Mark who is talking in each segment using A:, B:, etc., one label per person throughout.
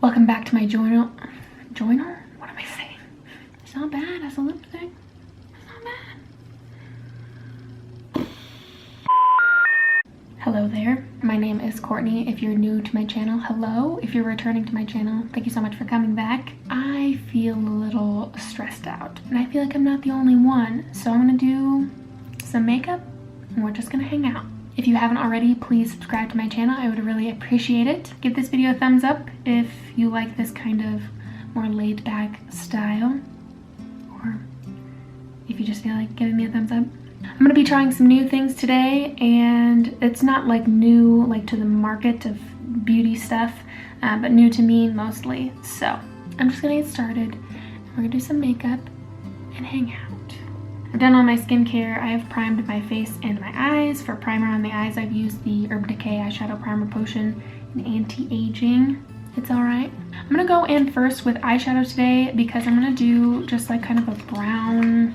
A: Welcome back to my journal. Journal? What am I saying? It's not bad as a lip thing. It's not bad. Hello there. My name is Courtney. If you're new to my channel, hello. If you're returning to my channel, thank you so much for coming back. I feel a little stressed out, and I feel like I'm not the only one. So I'm gonna do some makeup, and we're just gonna hang out. If you haven't already, please subscribe to my channel. I would really appreciate it. Give this video a thumbs up if you like this kind of more laid back style, or if you just feel like giving me a thumbs up. I'm gonna be trying some new things today, and it's not like new like to the market of beauty stuff, but new to me mostly. So I'm just gonna get started. We're gonna do some makeup and hang out. I've done all my skincare. I have primed my face and my eyes. For primer on the eyes, I've used the Urban Decay Eyeshadow Primer Potion in Anti-Aging. It's all right. I'm gonna go in first with eyeshadow today because I'm gonna do just like kind of a brown.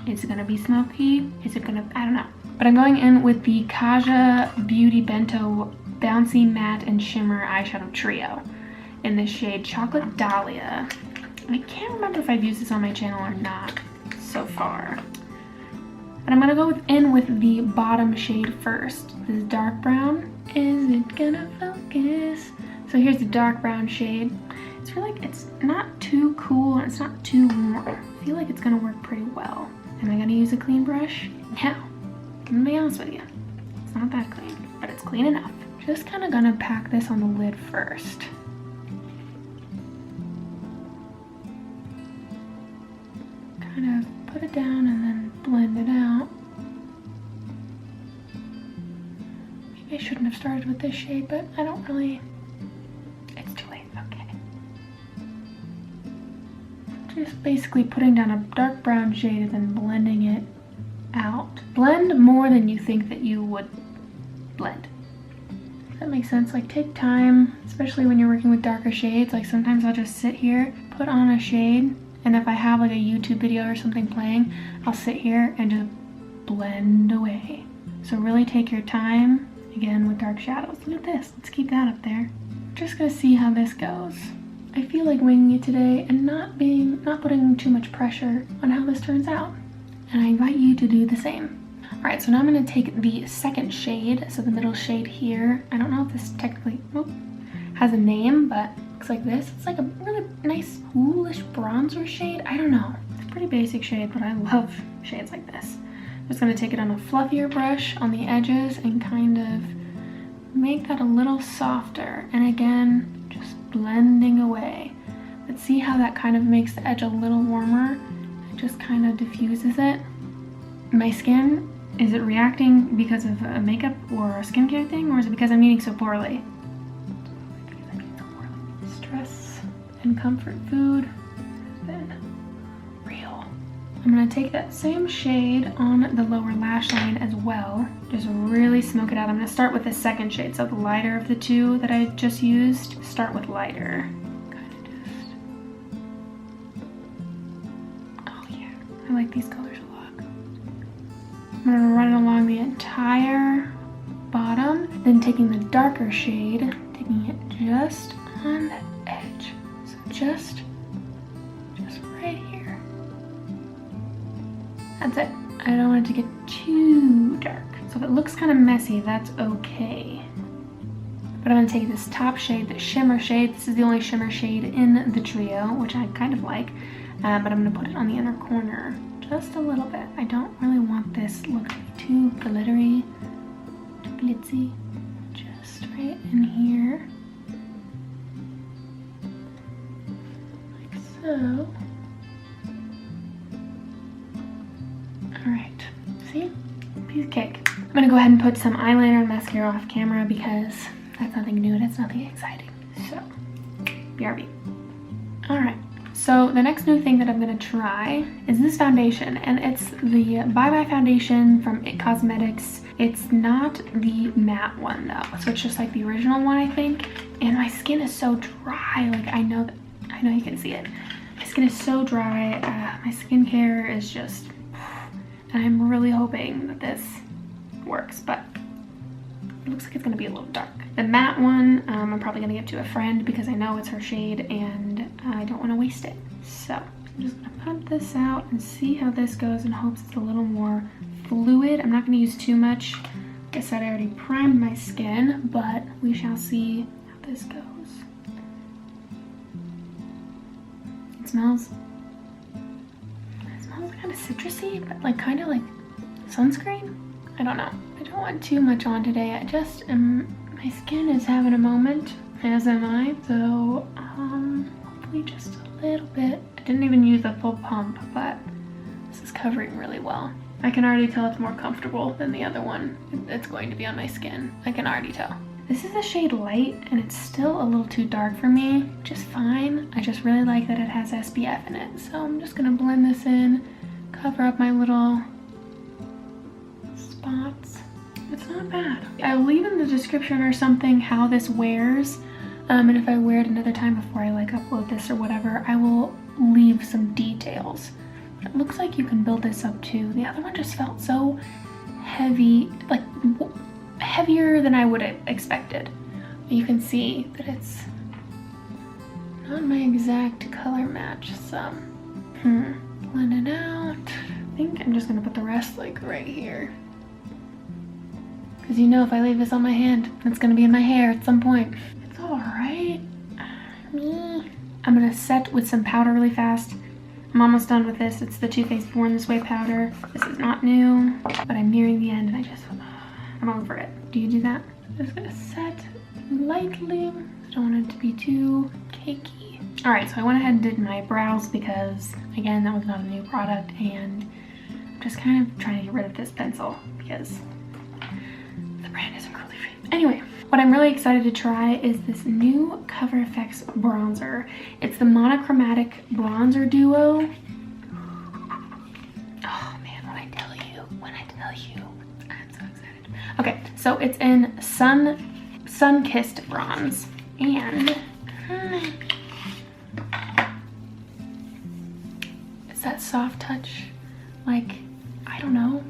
A: Is it gonna be smoky? Is it gonna, I don't know. But I'm going in with the Kaja Beauty Bento Bouncy Matte and Shimmer Eyeshadow Trio in the shade Chocolate Dahlia. I can't remember if I've used this on my channel or not so far. But I'm gonna go in with the bottom shade first. This dark brown. Is it gonna focus? So here's the dark brown shade. It's really like, it's not too cool and it's not too warm. I feel like it's gonna work pretty well. Am I gonna use a clean brush? No. I'm gonna be honest with you. It's not that clean, but it's clean enough. Just kind of gonna pack this on the lid first. Kind of put it down and then blend it out. Maybe I shouldn't have started with this shade, but I don't really, it's too late, okay. Just basically putting down a dark brown shade and then blending it out. Blend more than you think that you would blend. Does that make sense? Like, take time, especially when you're working with darker shades. Like, sometimes I'll just sit here, put on a shade, and if I have like a YouTube video or something playing, I'll sit here and just blend away. So really take your time, again with dark shadows. Look at this, let's keep that up there. Just gonna see how this goes. I feel like winging it today and not putting too much pressure on how this turns out. And I invite you to do the same. All right, so now I'm gonna take the second shade, so the middle shade here. I don't know if this technically has a name, but looks like this. It's like a really nice coolish bronzer shade. I don't know. It's a pretty basic shade, but I love shades like this. I'm just gonna take it on a fluffier brush on the edges and kind of make that a little softer. And again, just blending away. But see how that kind of makes the edge a little warmer? It just kind of diffuses it. My skin, is it reacting because of a makeup or a skincare thing, or is it because I'm eating so poorly? Stress and comfort food has been real. I'm gonna take that same shade on the lower lash line as well. Just really smoke it out. I'm gonna start with the second shade, so the lighter of the two that I just used. Start with lighter. Kind of just. Oh yeah, I like these colors a lot. I'm gonna run it along the entire bottom, then taking the darker shade, taking it just on the edge. So just right here. That's it. I don't want it to get too dark. So if it looks kind of messy, that's okay. But I'm gonna take this top shade, the shimmer shade. This is the only shimmer shade in the trio, which I kind of like. But I'm gonna put it on the inner corner just a little bit. I don't really want this look to be too glittery, too glitzy. Just right in here. So, all right, see, piece of cake. I'm gonna go ahead and put some eyeliner and mascara off camera because that's nothing new and it's nothing exciting. So, BRB. All right, so the next new thing that I'm gonna try is this foundation, and it's the Bye Bye foundation from It Cosmetics. It's not the matte one though, so it's just like the original one, I think. And my skin is so dry, like I know you can see it. My skin is so dry. My skincare is just, and I'm really hoping that this works, but it looks like it's gonna be a little dark. The matte one, I'm probably gonna give to a friend because I know it's her shade and I don't wanna waste it. So I'm just gonna pump this out and see how this goes in hopes it's a little more fluid. I'm not gonna use too much. Like I said, I already primed my skin, but we shall see how this goes. It smells kind of citrusy, but like kind of like sunscreen. I don't know. I don't want too much on today. I just am, my skin is having a moment, as am I. So hopefully just a little bit. I didn't even use a full pump, but this is covering really well. I can already tell it's more comfortable than the other one. It's going to be on my skin. I can already tell. This is the shade Light, and it's still a little too dark for me, which is fine. I just really like that it has SPF in it. So I'm just gonna blend this in, cover up my little spots. It's not bad. I'll leave in the description or something how this wears. And if I wear it another time before I like upload this or whatever, I will leave some details. It looks like you can build this up too. The other one just felt so heavy, like heavier than I would have expected. You can see that it's not my exact color match, so blend it out. I think I'm just gonna put the rest like right here. Because you know if I leave this on my hand, it's gonna be in my hair at some point. It's alright. I'm gonna set with some powder really fast. I'm almost done with this. It's the Too Faced Born This Way powder. This is not new, but I'm nearing the end and I'm over it. Do you do that? I'm just gonna set lightly. I don't want it to be too cakey. All right, so I went ahead and did my brows because, again, that was not a new product, and I'm just kind of trying to get rid of this pencil because the brand isn't cruelty free. Anyway, what I'm really excited to try is this new Cover FX bronzer. It's the monochromatic bronzer duo. Oh man, when I tell you, I'm so excited. Okay, so it's in Sun-Kissed Bronze, and it's that soft touch, like, I don't know.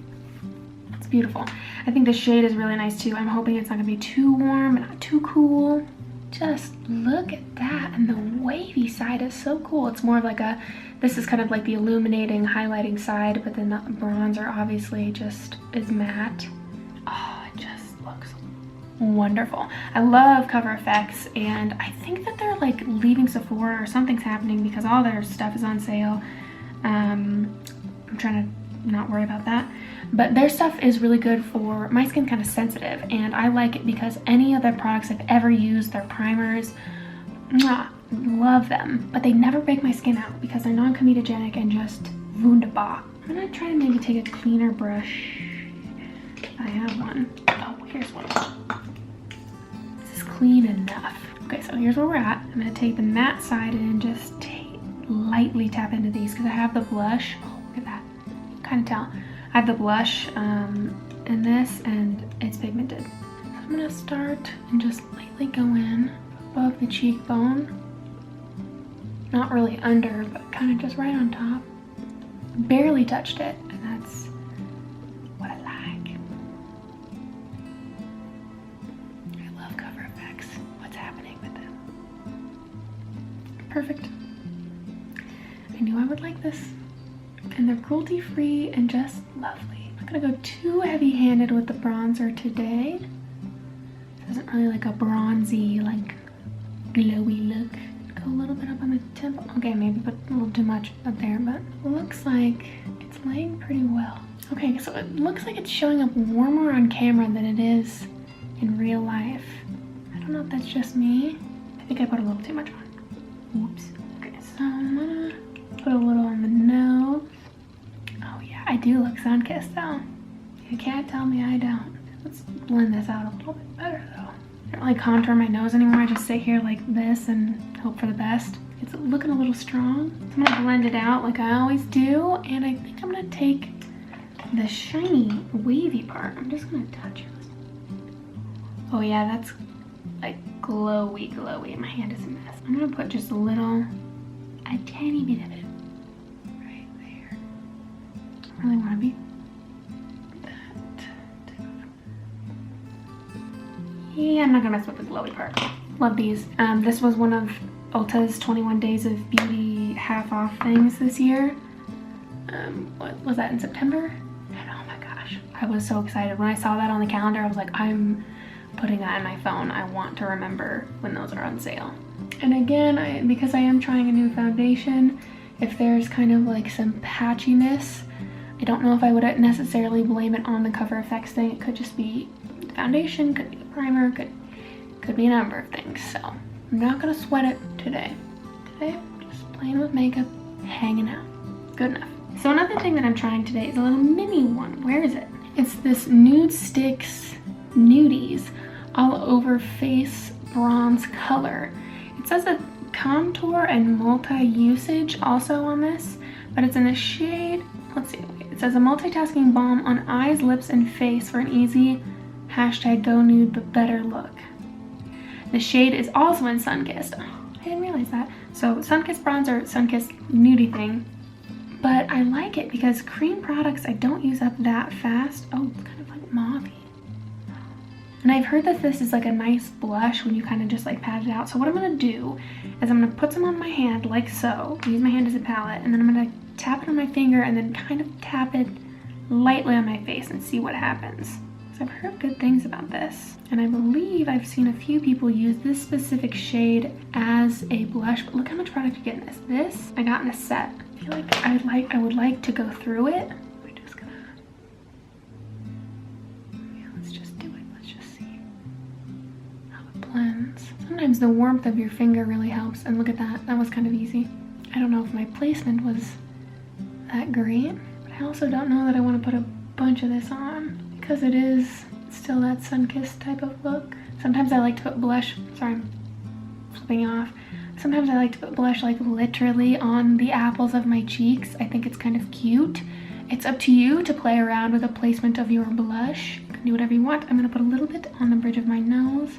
A: It's beautiful. I think the shade is really nice too. I'm hoping it's not gonna be too warm and not too cool. Just look at that, and the wavy side is so cool. It's more of like a, this is kind of like the illuminating, highlighting side, but then the bronzer obviously just is matte. Oh, it just looks wonderful. I love Cover FX, and I think that they're like leaving Sephora or something's happening because all their stuff is on sale. I'm trying to not worry about that. But their stuff is really good for, my skin kind of sensitive, and I like it because any of their products I've ever used, their primers, love them, but they never break my skin out because they're non-comedogenic and just wunderbar. I'm gonna try to maybe take a cleaner brush. I have one. Oh, here's one. This is clean enough. Okay, so here's where we're at. I'm gonna take the matte side and just lightly tap into these because I have the blush. Oh, look at that. You can kind of tell. I have the blush in this, and it's pigmented. So I'm gonna start and just lightly go in above the cheekbone. Not really under, but kind of just right on top. Barely touched it, and that's what I like. I love Cover FX. What's happening with them? Perfect. I knew I would like this. And they're cruelty-free and just lovely. I'm not gonna go too heavy-handed with the bronzer today. It isn't really like a bronzy, like glowy look. Go a little bit up on the temple. Okay, maybe put a little too much up there, but it looks like it's laying pretty well. Okay, so it looks like it's showing up warmer on camera than it is in real life. I don't know if that's just me. I think I put a little too much on. Oops. Okay, so I'm gonna put a little on the nose. Oh yeah, I do look sun-kissed though. You can't tell me I don't. Let's blend this out a little bit better though. I don't really contour my nose anymore. I just sit here like this and hope for the best. It's looking a little strong. So I'm gonna blend it out like I always do. And I think I'm gonna take the shiny, wavy part. I'm just gonna touch it. Oh yeah, that's like glowy, glowy. My hand is a mess. I'm gonna put just a tiny bit of it right there. I really want to be that. Yeah, I'm not gonna mess with the glowy part. Love these. This was one of Ulta's 21 Days of Beauty half off things this year. What was that, in September? And oh my gosh, I was so excited. When I saw that on the calendar, I was like, I'm putting that in my phone. I want to remember when those are on sale. And again, because I am trying a new foundation, if there's kind of like some patchiness, I don't know if I would necessarily blame it on the Cover FX thing. It could just be the foundation, could be the primer, could be a number of things. So I'm not gonna sweat it today. Today, I'm just playing with makeup, hanging out. Good enough. So another thing that I'm trying today is a little mini one. Where is it? It's this Nude Sticks Nudies all over face bronze color. It says a contour and multi-usage also on this, but it's in the shade, let's see, it says a multitasking balm on eyes, lips, and face for an easy #go nude but better look. The shade is also in Sunkissed. Oh, I didn't realize that. So Sunkissed bronzer, Sunkissed nudie thing. But I like it because cream products I don't use up that fast. Oh, it's kind of like mauve-y. And I've heard that this is like a nice blush when you kind of just like pat it out. So what I'm gonna do is I'm gonna put some on my hand like so. Use my hand as a palette, and then I'm gonna tap it on my finger and then kind of tap it lightly on my face and see what happens. So I've heard good things about this. And I believe I've seen a few people use this specific shade as a blush, but look how much product you get in this. This I got in a set. I feel like I would like to go through it. We're just gonna, yeah, let's just do it. Let's just see how it blends. Sometimes the warmth of your finger really helps, and look at that. That was kind of easy. I don't know if my placement was that great, but I also don't know that I want to put a bunch of this on because it is still that sun-kissed type of look. Sometimes I like to put blush, sorry, I'm flipping off. Sometimes I like to put blush like literally on the apples of my cheeks. I think it's kind of cute. It's up to you to play around with the placement of your blush. You can do whatever you want. I'm gonna put a little bit on the bridge of my nose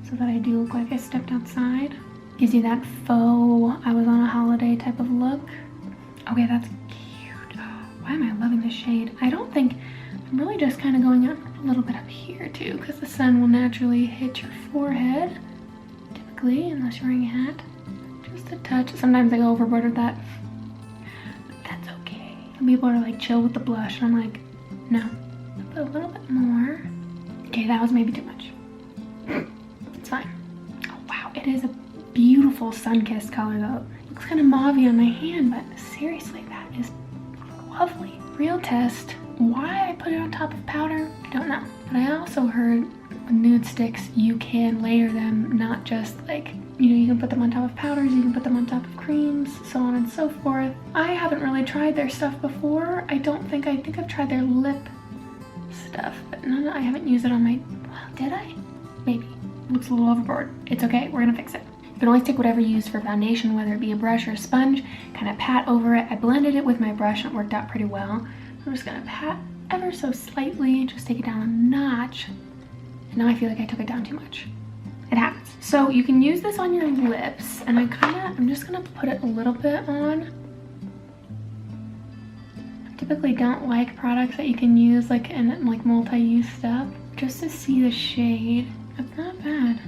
A: so that I do look like I stepped outside. Gives you that faux, I was on a holiday type of look. Okay, that's cute. Oh, why am I loving this shade? I don't think, I'm really just kind of going up a little bit up here too, because the sun will naturally hit your forehead. Unless you're wearing a hat, just a touch. Sometimes I go overboard with that, but that's okay. Some people are like chill with the blush, and I'm like, no, I'll put a little bit more. Okay, that was maybe too much. It's fine. Oh wow, it is a beautiful sun-kissed color though. It looks kind of mauve-y on my hand, but seriously, that is lovely. Real test. Why I put it on top of powder, I don't know. But I also heard with nude sticks, you can layer them, not just like, you know, you can put them on top of powders, you can put them on top of creams, so on and so forth. I haven't really tried their stuff before. I think I've tried their lip stuff, but no, I haven't used it on my, well, did I? Maybe. Looks a little overboard. It's okay, we're gonna fix it. You can always take whatever you use for foundation, whether it be a brush or a sponge, kind of pat over it. I blended it with my brush and it worked out pretty well. I'm just gonna pat ever so slightly, just take it down a notch. And now I feel like I took it down too much. It happens. So you can use this on your lips, and I'm just gonna put it a little bit on. I typically don't like products that you can use like in like multi-use stuff, just to see the shade. It's not bad,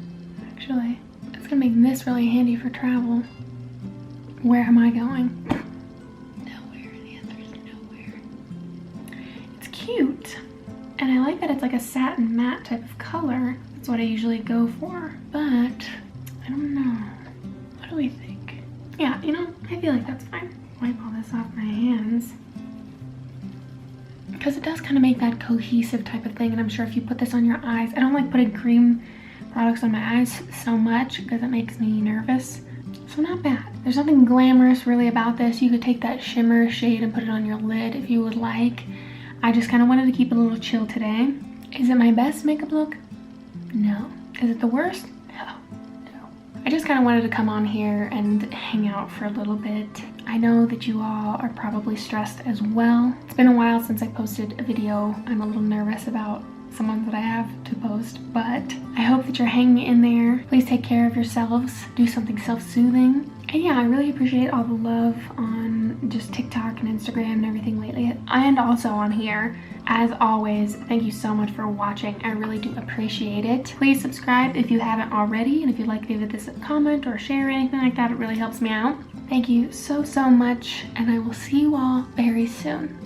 A: actually. It's gonna make this really handy for travel. Where am I going? Nowhere. The answer is nowhere. It's cute. And I like that it's like a satin matte type of color. That's what I usually go for. But I don't know. What do we think? Yeah, you know, I feel like that's fine. Wipe all this off my hands. Because it does kind of make that cohesive type of thing. And I'm sure if you put this on your eyes, I don't like putting cream products on my eyes so much because it makes me nervous. So not bad. There's nothing glamorous really about this. You could take that shimmer shade and put it on your lid if you would like. I just kind of wanted to keep it a little chill today. Is it my best makeup look? No. Is it the worst? No. I just kind of wanted to come on here and hang out for a little bit. I know that you all are probably stressed as well. It's been a while since I posted a video. I'm a little nervous about some ones that I have to post, but I hope that you're hanging in there. Please take care of yourselves. Do something self-soothing. And yeah, I really appreciate all the love on on just TikTok and Instagram and everything lately, and also on here. As always, thank you so much for watching. I really do appreciate it. Please subscribe if you haven't already, and if you'd like to give this a comment or share or anything like that, it really helps me out. Thank you so much, and I will see you all very soon.